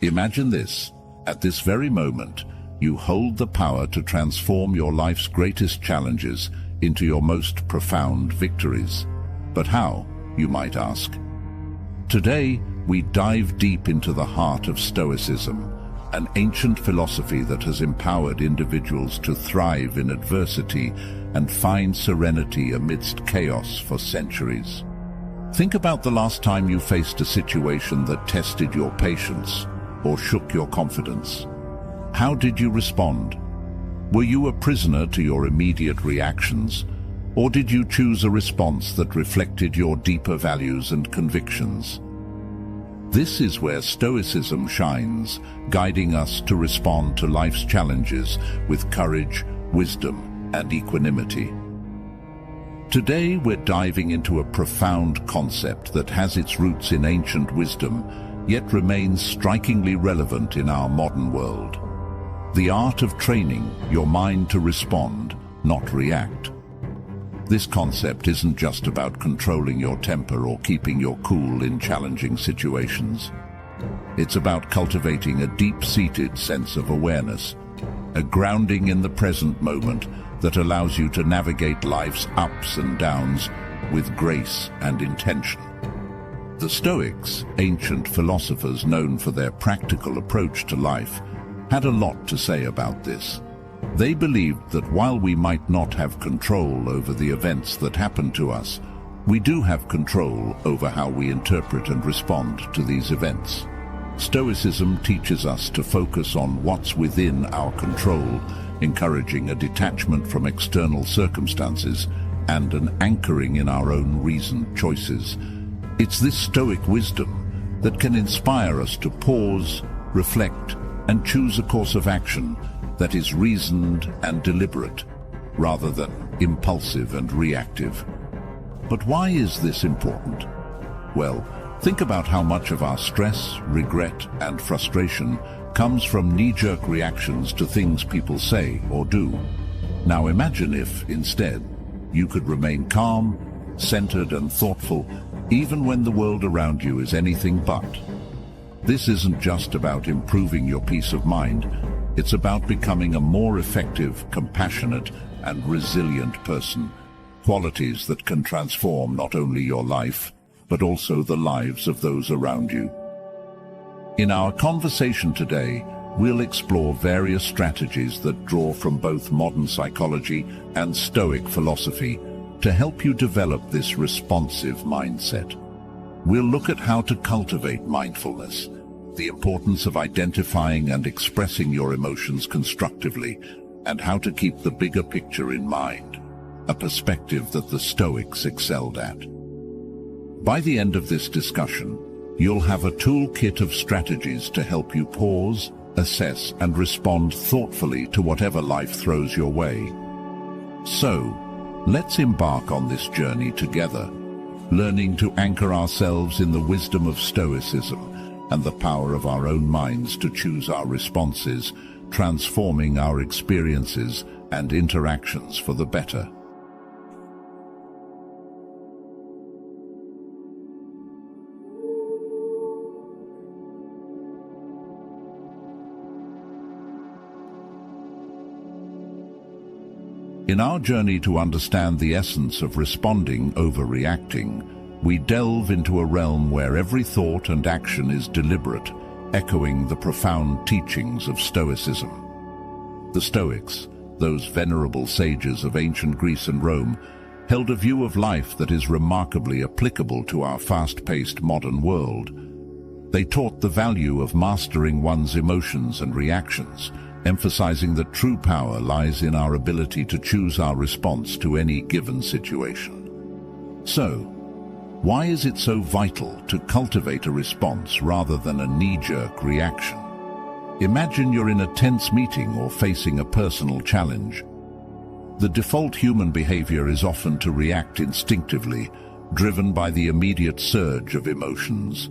Imagine this. At this very moment, you hold the power to transform your life's greatest challenges into your most profound victories. But how, you might ask? Today, we dive deep into the heart of Stoicism, an ancient philosophy that has empowered individuals to thrive in adversity and find serenity amidst chaos for centuries. Think about the last time you faced a situation that tested your patience or shook your confidence. How did you respond? Were you a prisoner to your immediate reactions, or did you choose a response that reflected your deeper values and convictions? This is where Stoicism shines, guiding us to respond to life's challenges with courage, wisdom, and equanimity. Today, we're diving into a profound concept that has its roots in ancient wisdom, yet remains strikingly relevant in our modern world. The art of training your mind to respond, not react. This concept isn't just about controlling your temper or keeping your cool in challenging situations. It's about cultivating a deep-seated sense of awareness, a grounding in the present moment that allows you to navigate life's ups and downs with grace and intention. The Stoics, ancient philosophers known for their practical approach to life, had a lot to say about this. They believed that while we might not have control over the events that happen to us, we do have control over how we interpret and respond to these events. Stoicism teaches us to focus on what's within our control, encouraging a detachment from external circumstances and an anchoring in our own reasoned choices. It's this Stoic wisdom that can inspire us to pause, reflect, and choose a course of action that is reasoned and deliberate, rather than impulsive and reactive. But why is this important? Well, think about how much of our stress, regret, and frustration comes from knee-jerk reactions to things people say or do. Now imagine if, instead, you could remain calm, centered, and thoughtful, even when the world around you is anything but. This isn't just about improving your peace of mind. It's about becoming a more effective, compassionate, and resilient person, qualities that can transform not only your life, but also the lives of those around you. In our conversation today, we'll explore various strategies that draw from both modern psychology and Stoic philosophy to help you develop this responsive mindset. We'll look at how to cultivate mindfulness, the importance of identifying and expressing your emotions constructively, and how to keep the bigger picture in mind, a perspective that the Stoics excelled at. By the end of this discussion, you'll have a toolkit of strategies to help you pause, assess, and respond thoughtfully to whatever life throws your way. So, let's embark on this journey together, learning to anchor ourselves in the wisdom of Stoicism and the power of our own minds to choose our responses, transforming our experiences and interactions for the better. In our journey to understand the essence of responding over reacting, we delve into a realm where every thought and action is deliberate, echoing the profound teachings of Stoicism. The Stoics, those venerable sages of ancient Greece and Rome, held a view of life that is remarkably applicable to our fast-paced modern world. They taught the value of mastering one's emotions and reactions, emphasizing that true power lies in our ability to choose our response to any given situation. So, why is it so vital to cultivate a response rather than a knee-jerk reaction? Imagine you're in a tense meeting or facing a personal challenge. The default human behavior is often to react instinctively, driven by the immediate surge of emotions.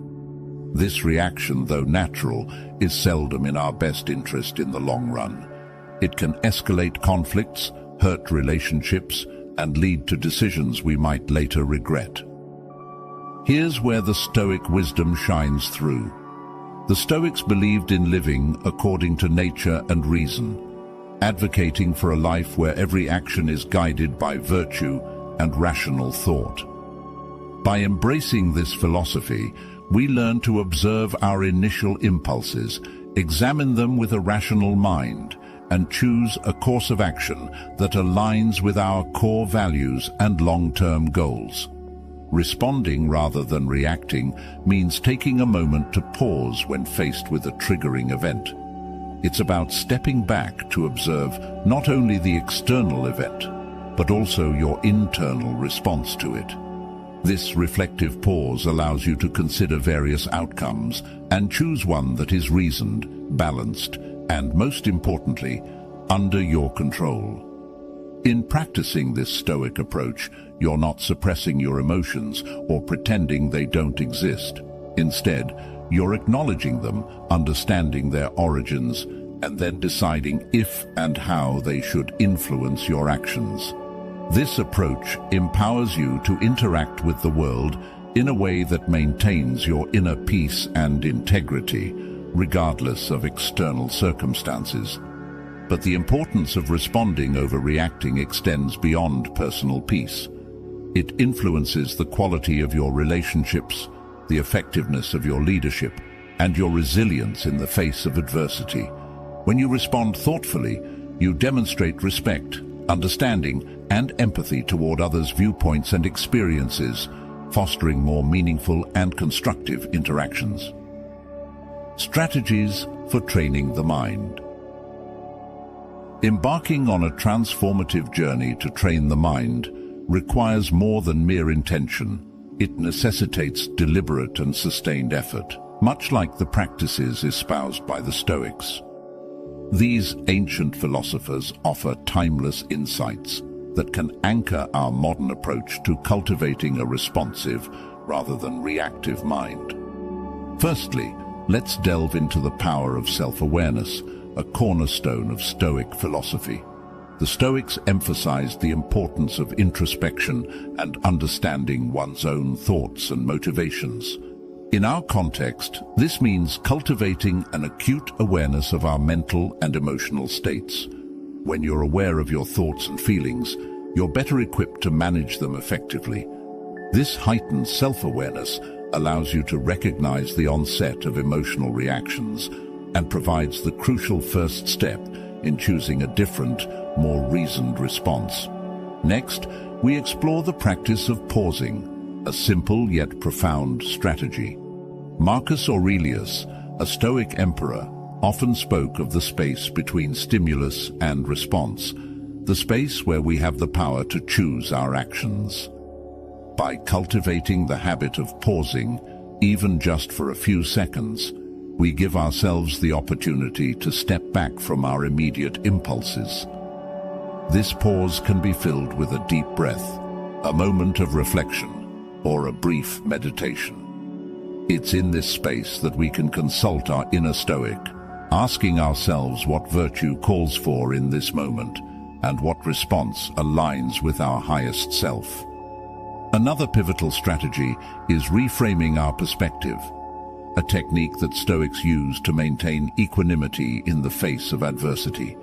This reaction, though natural, is seldom in our best interest in the long run. It can escalate conflicts, hurt relationships, and lead to decisions we might later regret. Here's where the Stoic wisdom shines through. The Stoics believed in living according to nature and reason, advocating for a life where every action is guided by virtue and rational thought. By embracing this philosophy, we learn to observe our initial impulses, examine them with a rational mind, and choose a course of action that aligns with our core values and long-term goals. Responding rather than reacting means taking a moment to pause when faced with a triggering event. It's about stepping back to observe not only the external event, but also your internal response to it. This reflective pause allows you to consider various outcomes and choose one that is reasoned, balanced, and most importantly, under your control. In practicing this Stoic approach, you're not suppressing your emotions or pretending they don't exist. Instead, you're acknowledging them, understanding their origins, and then deciding if and how they should influence your actions. This approach empowers you to interact with the world in a way that maintains your inner peace and integrity, regardless of external circumstances. But the importance of responding over reacting extends beyond personal peace. It influences the quality of your relationships, the effectiveness of your leadership, and your resilience in the face of adversity. When you respond thoughtfully, you demonstrate respect, understanding, and empathy toward others' viewpoints and experiences, fostering more meaningful and constructive interactions. Strategies for training the mind. Embarking on a transformative journey to train the mind requires more than mere intention. It necessitates deliberate and sustained effort, much like the practices espoused by the Stoics. These ancient philosophers offer timeless insights that can anchor our modern approach to cultivating a responsive rather than reactive mind. Firstly, let's delve into the power of self-awareness, a cornerstone of Stoic philosophy. The Stoics emphasized the importance of introspection and understanding one's own thoughts and motivations. In our context, this means cultivating an acute awareness of our mental and emotional states. When you're aware of your thoughts and feelings, you're better equipped to manage them effectively. This heightened self-awareness allows you to recognize the onset of emotional reactions and provides the crucial first step in choosing a different, more reasoned response. Next, we explore the practice of pausing, a simple yet profound strategy. Marcus Aurelius, a Stoic emperor, often spoke of the space between stimulus and response, the space where we have the power to choose our actions. By cultivating the habit of pausing, even just for a few seconds, we give ourselves the opportunity to step back from our immediate impulses. This pause can be filled with a deep breath, a moment of reflection, or a brief meditation. It's in this space that we can consult our inner Stoic, asking ourselves what virtue calls for in this moment and what response aligns with our highest self. Another pivotal strategy is reframing our perspective, a technique that Stoics use to maintain equanimity in the face of adversity.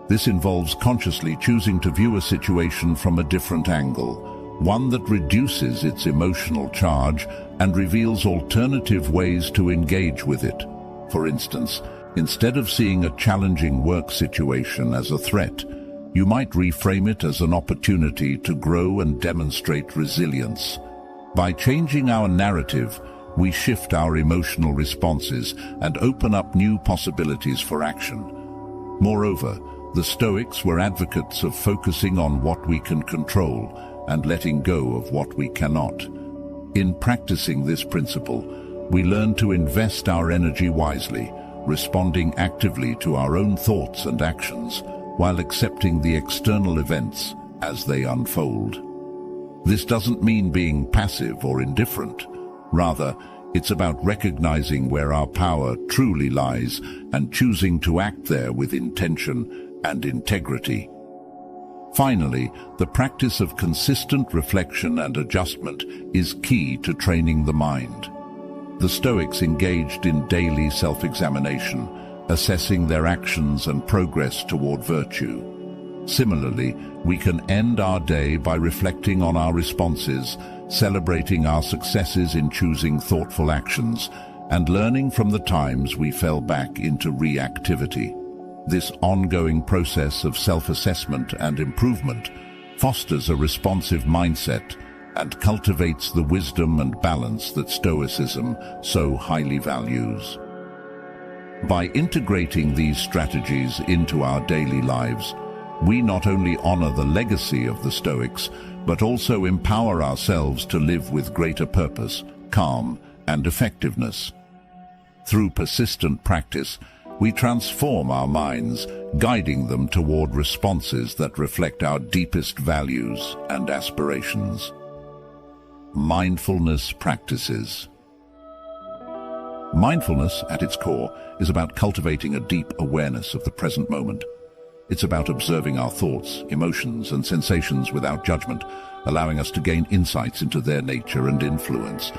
This involves consciously choosing to view a situation from a different angle, one that reduces its emotional charge and reveals alternative ways to engage with it. For instance, instead of seeing a challenging work situation as a threat, you might reframe it as an opportunity to grow and demonstrate resilience. By changing our narrative, we shift our emotional responses and open up new possibilities for action. Moreover, the Stoics were advocates of focusing on what we can control and letting go of what we cannot. In practicing this principle, we learn to invest our energy wisely, responding actively to our own thoughts and actions, while accepting the external events as they unfold. This doesn't mean being passive or indifferent. Rather, it's about recognizing where our power truly lies and choosing to act there with intention and integrity. Finally, the practice of consistent reflection and adjustment is key to training the mind. The Stoics engaged in daily self-examination, assessing their actions and progress toward virtue. Similarly, we can end our day by reflecting on our responses, celebrating our successes in choosing thoughtful actions, and learning from the times we fell back into reactivity. This ongoing process of self-assessment and improvement fosters a responsive mindset and cultivates the wisdom and balance that Stoicism so highly values. By integrating these strategies into our daily lives, we not only honor the legacy of the Stoics, but also empower ourselves to live with greater purpose, calm, and effectiveness. Through persistent practice, we transform our minds, guiding them toward responses that reflect our deepest values and aspirations. Mindfulness practices. Mindfulness, at its core, is about cultivating a deep awareness of the present moment. It's about observing our thoughts, emotions, and sensations without judgment, allowing us to gain insights into their nature and influence.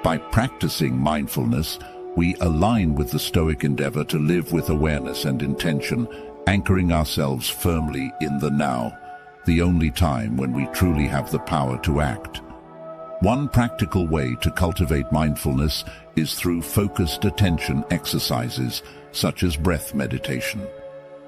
By practicing mindfulness, we align with the Stoic endeavor to live with awareness and intention, anchoring ourselves firmly in the now, the only time when we truly have the power to act. One practical way to cultivate mindfulness is through focused attention exercises, such as breath meditation.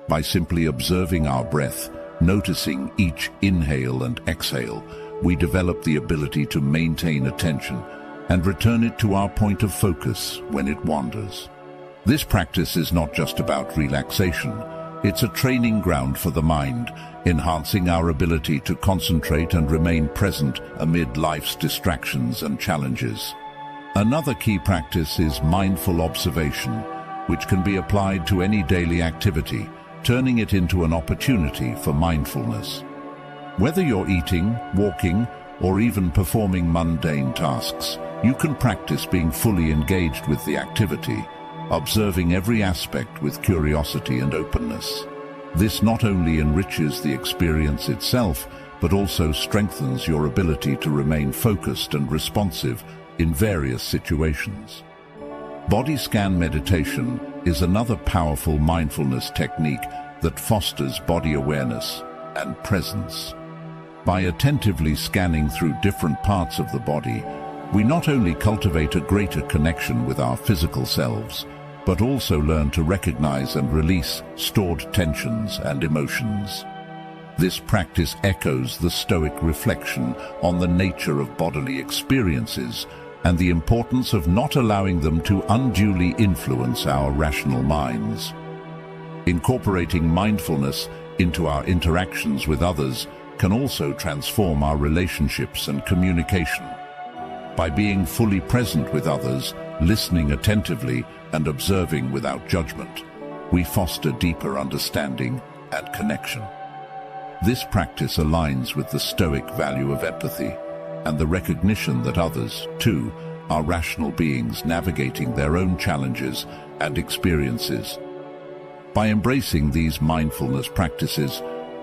By simply observing our breath, noticing each inhale and exhale, we develop the ability to maintain attention and return it to our point of focus when it wanders. This practice is not just about relaxation. It's a training ground for the mind, enhancing our ability to concentrate and remain present amid life's distractions and challenges. Another key practice is mindful observation, which can be applied to any daily activity, turning it into an opportunity for mindfulness. Whether you're eating, walking, or even performing mundane tasks, you can practice being fully engaged with the activity, observing every aspect with curiosity and openness. This not only enriches the experience itself, but also strengthens your ability to remain focused and responsive in various situations. Body scan meditation is another powerful mindfulness technique that fosters body awareness and presence. By attentively scanning through different parts of the body, we not only cultivate a greater connection with our physical selves, but also learn to recognize and release stored tensions and emotions. This practice echoes the Stoic reflection on the nature of bodily experiences and the importance of not allowing them to unduly influence our rational minds. Incorporating mindfulness into our interactions with others can also transform our relationships and communication. By being fully present with others, listening attentively, and observing without judgment, we foster deeper understanding and connection. This practice aligns with the Stoic value of empathy and the recognition that others, too, are rational beings navigating their own challenges and experiences. By embracing these mindfulness practices,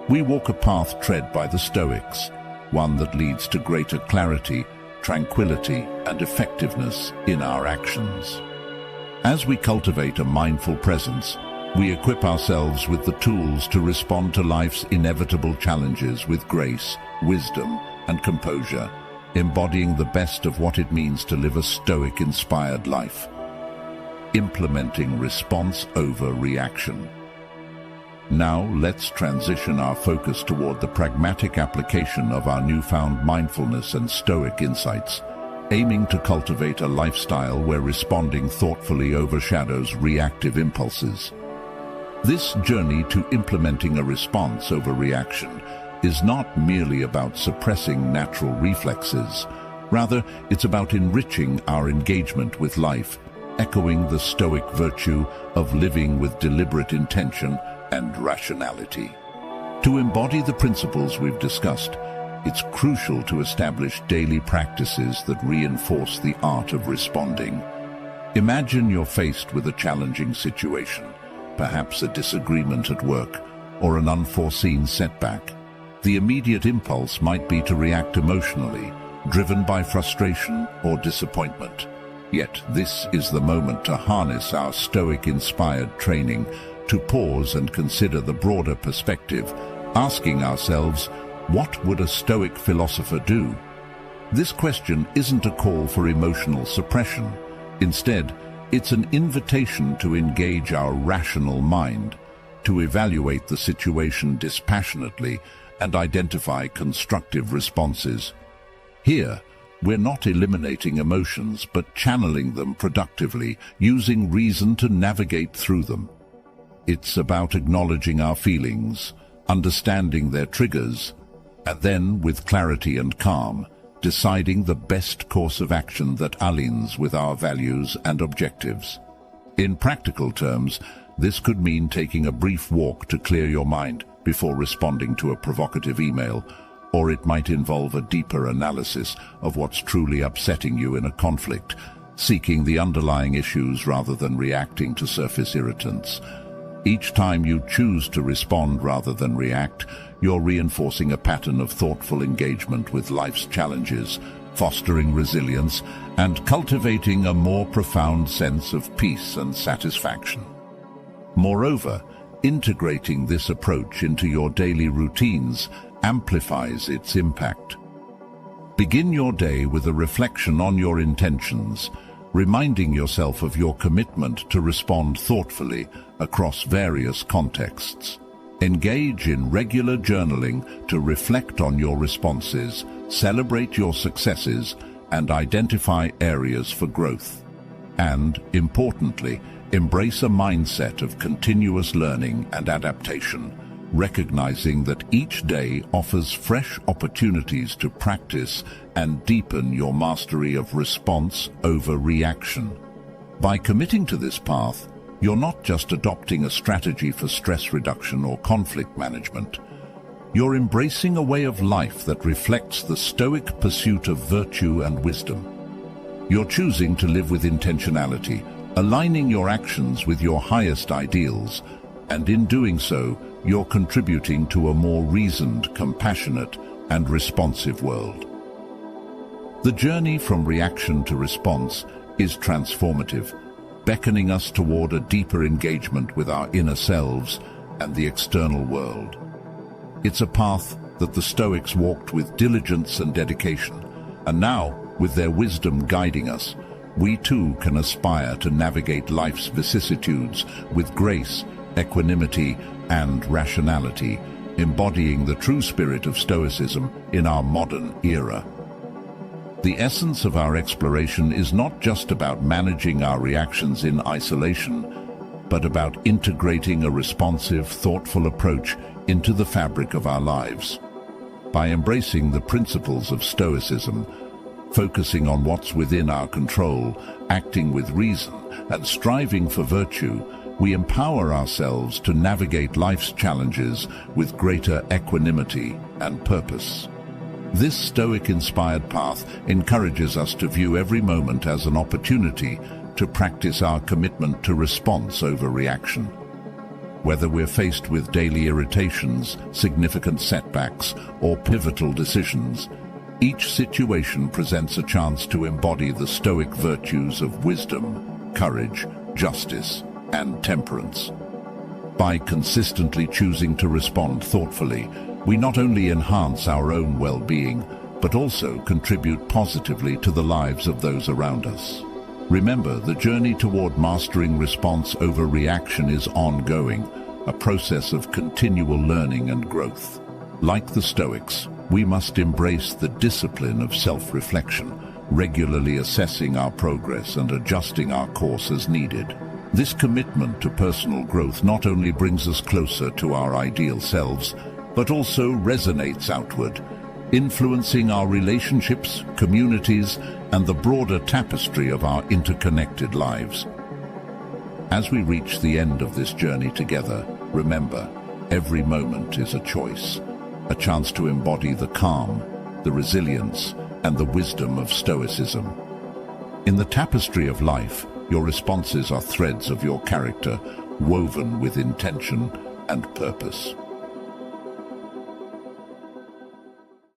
we walk a path tread by the Stoics, one that leads to greater clarity, tranquility, and effectiveness in our actions. As we cultivate a mindful presence, we equip ourselves with the tools to respond to life's inevitable challenges with grace, wisdom, and composure, embodying the best of what it means to live a Stoic-inspired life. Implementing response over reaction. Now let's transition our focus toward the pragmatic application of our newfound mindfulness and Stoic insights, aiming to cultivate a lifestyle where responding thoughtfully overshadows reactive impulses. This journey to implementing a response over reaction is not merely about suppressing natural reflexes. Rather, it's about enriching our engagement with life, echoing the Stoic virtue of living with deliberate intention and rationality. To embody the principles we've discussed, it's crucial to establish daily practices that reinforce the art of responding. Imagine you're faced with a challenging situation, perhaps a disagreement at work or an unforeseen setback. The immediate impulse might be to react emotionally, driven by frustration or disappointment. Yet this is the moment to harness our Stoic-inspired training, to pause and consider the broader perspective, asking ourselves, what would a Stoic philosopher do? This question isn't a call for emotional suppression. Instead, it's an invitation to engage our rational mind, to evaluate the situation dispassionately and identify constructive responses. Here, we're not eliminating emotions, but channeling them productively, using reason to navigate through them. It's about acknowledging our feelings, understanding their triggers, and then, with clarity and calm, deciding the best course of action that aligns with our values and objectives. In practical terms, this could mean taking a brief walk to clear your mind before responding to a provocative email, or it might involve a deeper analysis of what's truly upsetting you in a conflict, seeking the underlying issues rather than reacting to surface irritants. Each time you choose to respond rather than react, you're reinforcing a pattern of thoughtful engagement with life's challenges, fostering resilience and cultivating a more profound sense of peace and satisfaction. Moreover, integrating this approach into your daily routines amplifies its impact. Begin your day with a reflection on your intentions, reminding yourself of your commitment to respond thoughtfully across various contexts. Engage in regular journaling to reflect on your responses, celebrate your successes, and identify areas for growth. And, importantly, embrace a mindset of continuous learning and adaptation, recognizing that each day offers fresh opportunities to practice and deepen your mastery of response over reaction. By committing to this path, you're not just adopting a strategy for stress reduction or conflict management. You're embracing a way of life that reflects the Stoic pursuit of virtue and wisdom. You're choosing to live with intentionality, aligning your actions with your highest ideals, and in doing so, you're contributing to a more reasoned, compassionate, and responsive world. The journey from reaction to response is transformative, beckoning us toward a deeper engagement with our inner selves and the external world. It's a path that the Stoics walked with diligence and dedication, and now, with their wisdom guiding us, we too can aspire to navigate life's vicissitudes with grace, equanimity, and rationality, embodying the true spirit of Stoicism in our modern era. The essence of our exploration is not just about managing our reactions in isolation, but about integrating a responsive, thoughtful approach into the fabric of our lives. By embracing the principles of Stoicism, focusing on what's within our control, acting with reason, and striving for virtue, we empower ourselves to navigate life's challenges with greater equanimity and purpose. This Stoic-inspired path encourages us to view every moment as an opportunity to practice our commitment to response over reaction. Whether we're faced with daily irritations, significant setbacks, or pivotal decisions, each situation presents a chance to embody the Stoic virtues of wisdom, courage, justice, and temperance. By consistently choosing to respond thoughtfully, we not only enhance our own well-being, but also contribute positively to the lives of those around us. Remember, the journey toward mastering response over reaction is ongoing, a process of continual learning and growth. Like the Stoics, we must embrace the discipline of self-reflection, regularly assessing our progress and adjusting our course as needed. This commitment to personal growth not only brings us closer to our ideal selves, but also resonates outward, influencing our relationships, communities, and the broader tapestry of our interconnected lives. As we reach the end of this journey together, remember, every moment is a choice, a chance to embody the calm, the resilience, and the wisdom of Stoicism. In the tapestry of life, your responses are threads of your character, woven with intention and purpose.